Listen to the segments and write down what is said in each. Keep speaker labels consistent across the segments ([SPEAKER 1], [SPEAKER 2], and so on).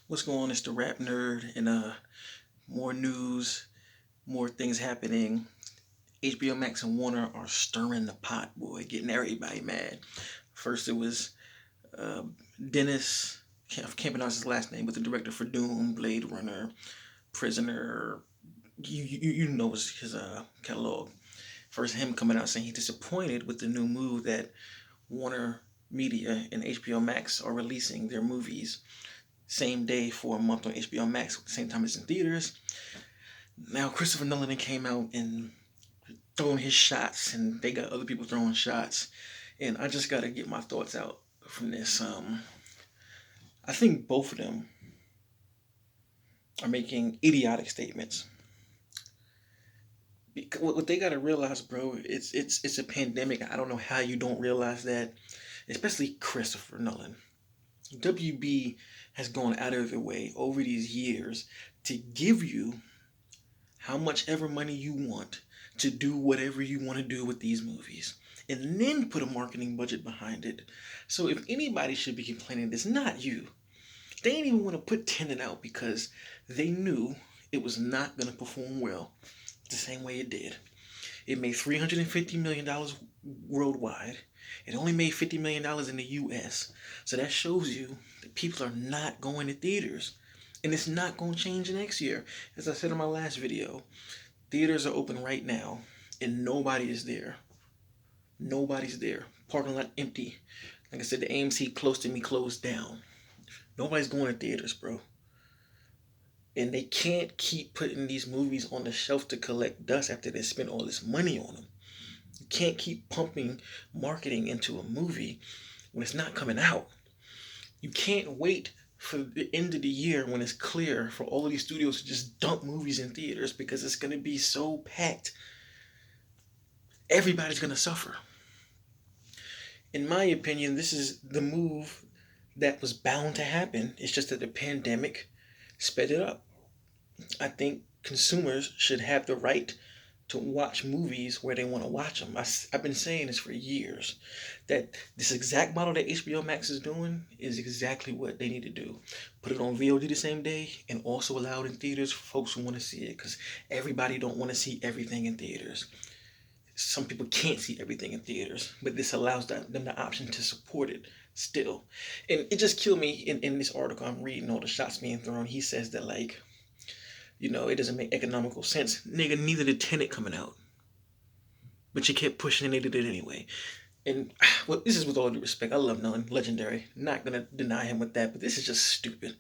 [SPEAKER 1] What's going on? It's the rap nerd and more news, more things happening. HBOmax and Warner are stirring the pot, boy, getting everybody mad. First it was uh, Dennis, can't pronounce his last name, but the director for Doom, Blade Runner, Prisoner. You know his catalog. First him coming out saying he's disappointed with the new move that Warner Media and HBO Max are releasing their movies same day for a month on HBO Max at the same time as in theaters. Now Christopher Nolan came out and throwing his shots, and they got other people throwing shots, and I just got to get my thoughts out from this. I think both of them are making idiotic statements. Because what they got to realize, bro, it's a pandemic. I don't know how you don't realize that, especially Christopher Nolan. WB has gone out of their way over these years to give you how much ever money you want to do whatever you want to do with these movies and then put a marketing budget behind it. So if anybody should be complaining, it's not you. They didn't even want to put Tenet out because they knew it was not going to perform well the same way it did. It made $350 million worldwide. It only made $50 million in the US. So that shows you that people are not going to theaters. And it's not going to change next year. As I said in my last video, theaters are open right now and nobody is there. Nobody's there. Parking lot empty. Like I said, the AMC close to me closed down. Nobody's going to theaters, bro. And they can't keep putting these movies on the shelf to collect dust after they spent all this money on them. You can't keep pumping marketing into a movie when it's not coming out. You can't wait for the end of the year when it's clear for all of these studios to just dump movies in theaters because it's going to be so packed. Everybody's going to suffer. In my opinion, this is the move that was bound to happen. It's just that the pandemic sped it up. I think consumers should have the right to watch movies where they want to watch them. I've been saying this for years, that this exact model that HBO Max is doing is exactly what they need to do. Put it on VOD the same day and also allow it in theaters for folks who want to see it, because everybody don't want to see everything in theaters. Some people can't see everything in theaters, but this allows them the option to support it still. And it just killed me in this article I'm reading, all the shots being thrown. He says that, like, it doesn't make economical sense. Nigga, neither did Tenet coming out. But you kept pushing and they did it anyway. And well, this is with all due respect. I love Nolan, legendary. Not gonna deny him with that, but this is just stupid.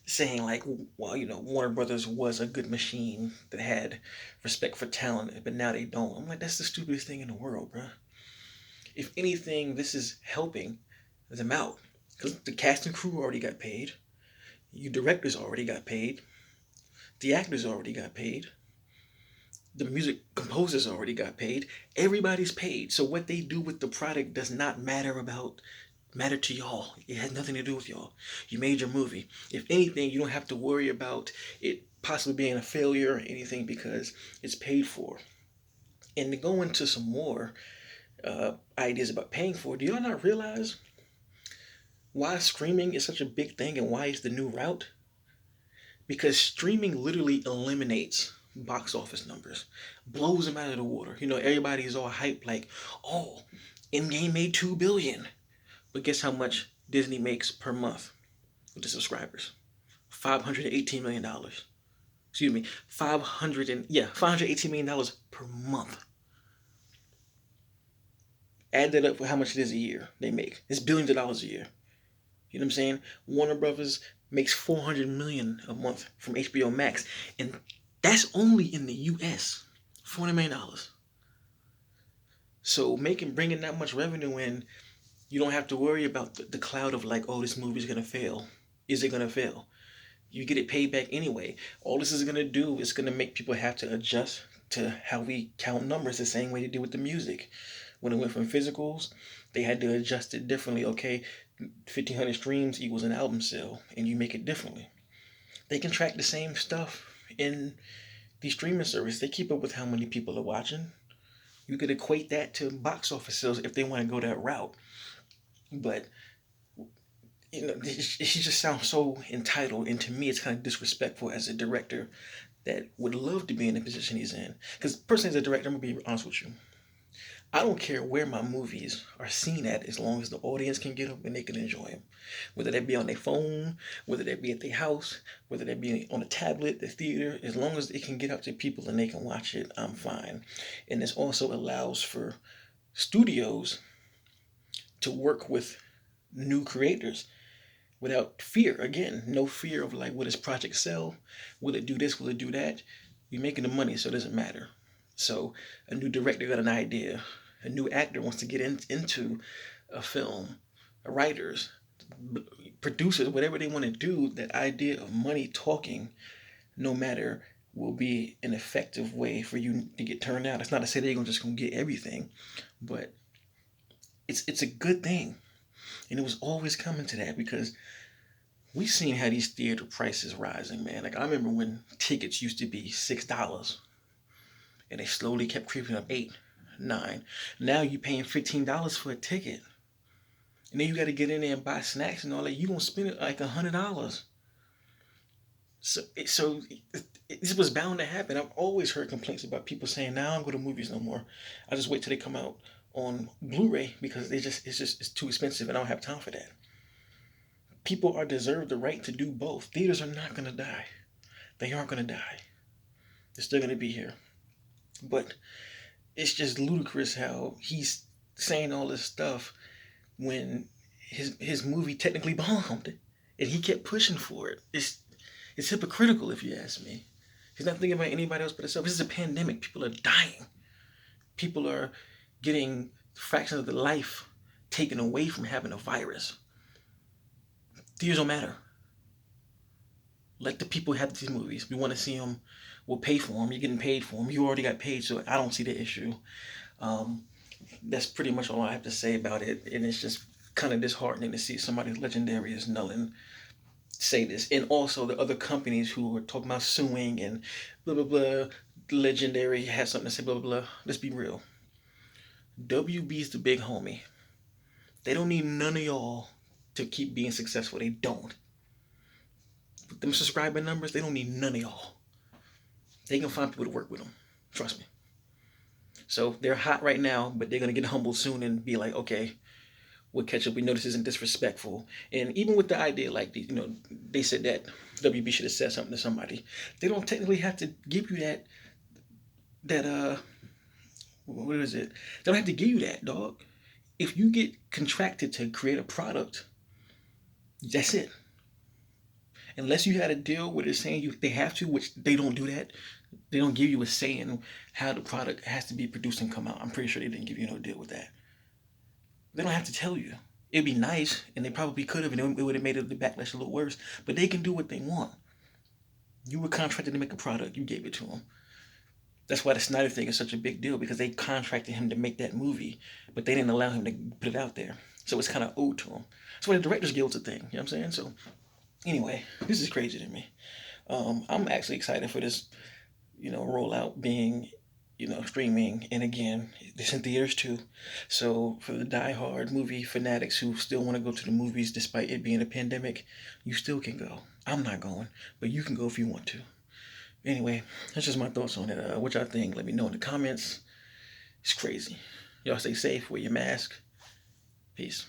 [SPEAKER 1] Saying like, well, Warner Brothers was a good machine that had respect for talent, but now they don't. I'm like, that's the stupidest thing in the world, bro. If anything, this is helping them out because the cast and crew already got paid. You directors already got paid. The actors already got paid. The music composers already got paid. Everybody's paid. So what they do with the product does not matter to y'all. It has nothing to do with y'all. You made your movie. If anything, you don't have to worry about it possibly being a failure or anything because it's paid for. And to go into some more ideas about paying for, do y'all not realize why streaming is such a big thing and why it's the new route? Because streaming literally eliminates box office numbers, blows them out of the water. Everybody's all hyped like, oh, Endgame made 2 billion. But guess how much Disney makes per month with the subscribers? $518 million. Excuse me, $518 million per month. Add that up for how much it is a year they make. It's billions of dollars a year. You know what I'm saying? Warner Brothers makes $400 million a month from HBO Max, and that's only in the US. $400 million. So bringing that much revenue in, you don't have to worry about the cloud of like, oh, this movie's gonna fail. Is it gonna fail? You get it paid back anyway. All this is gonna do is gonna make people have to adjust to how we count numbers the same way they did with the music. When it went from physicals, they had to adjust it differently. Okay, 1,500 streams equals an album sale, and you make it differently. They can track the same stuff in the streaming service. They keep up with how many people are watching. You could equate that to box office sales if they want to go that route. But He just sounds so entitled, and to me, it's kind of disrespectful as a director that would love to be in the position he's in. Because personally, as a director, I'm gonna be honest with you. I don't care where my movies are seen at as long as the audience can get them and they can enjoy them. Whether that be on their phone, whether that be at their house, whether that be on a tablet, the theater, as long as it can get out to people and they can watch it, I'm fine. And this also allows for studios to work with new creators without fear. Again, no fear of like, will this project sell? Will it do this? Will it do that? We're making the money, so it doesn't matter. So a new director got an idea. A new actor wants to get into a film. Writers, producers, whatever they want to do, that idea of money talking, no matter, will be an effective way for you to get turned out. It's not to say they're just gonna get everything, but it's a good thing. And it was always coming to that because we've seen how these theater prices rising, man. Like I remember when tickets used to be $6 and they slowly kept creeping up 8, 9. Now you paying $15 for a ticket. And then you got to get in there and buy snacks and all that. You gonna spend it like $100. So this was bound to happen. I've always heard complaints about people saying, "Now I don't go to movies no more. I just wait till they come out on Blu-ray because it's too expensive and I don't have time for that." People are deserve the right to do both. Theaters are not gonna die. They aren't gonna die. They're still gonna be here. But it's just ludicrous how he's saying all this stuff when his movie technically bombed and he kept pushing for it. It's hypocritical if you ask me. He's not thinking about anybody else but himself. This is a pandemic. People are dying. People are getting fractions of their life taken away from having a virus. Theaters don't matter. Let the people have these movies. We want to see them. We'll pay for them. You're getting paid for them. You already got paid, so I don't see the issue. Um, that's pretty much all I have to say about it. And it's just kind of disheartening to see somebody as legendary as Nolan say this. And also the other companies who were talking about suing and blah, blah, blah. Legendary has something to say, blah, blah, blah. Let's be real. WB's the big homie. They don't need none of y'all to keep being successful. They don't. With them subscriber numbers, they don't need none of y'all. They can find people to work with them. Trust me. So they're hot right now, but they're gonna get humbled soon and be like, okay, we'll catch up. We know this isn't disrespectful. And even with the idea, like they said that WB should have said something to somebody. They don't technically have to give you that what is it? They don't have to give you that, dog. If you get contracted to create a product, that's it. Unless you had a deal where they're saying they have to, which they don't do that. They don't give you a say in how the product has to be produced and come out. I'm pretty sure they didn't give you no deal with that. They don't have to tell you. It'd be nice, and they probably could have, and it would have made the backlash a little worse. But they can do what they want. You were contracted to make a product. You gave it to them. That's why the Snyder thing is such a big deal, because they contracted him to make that movie, but they didn't allow him to put it out there. So it's kind of owed to him. That's why the Directors Guild's a thing. You know what I'm saying? So anyway, this is crazy to me. I'm actually excited for this, rollout being, streaming. And again, it's in theaters too. So for the die-hard movie fanatics who still want to go to the movies despite it being a pandemic, you still can go. I'm not going, but you can go if you want to. Anyway, that's just my thoughts on it. What y'all think? Let me know in the comments. It's crazy. Y'all stay safe. Wear your mask. Peace.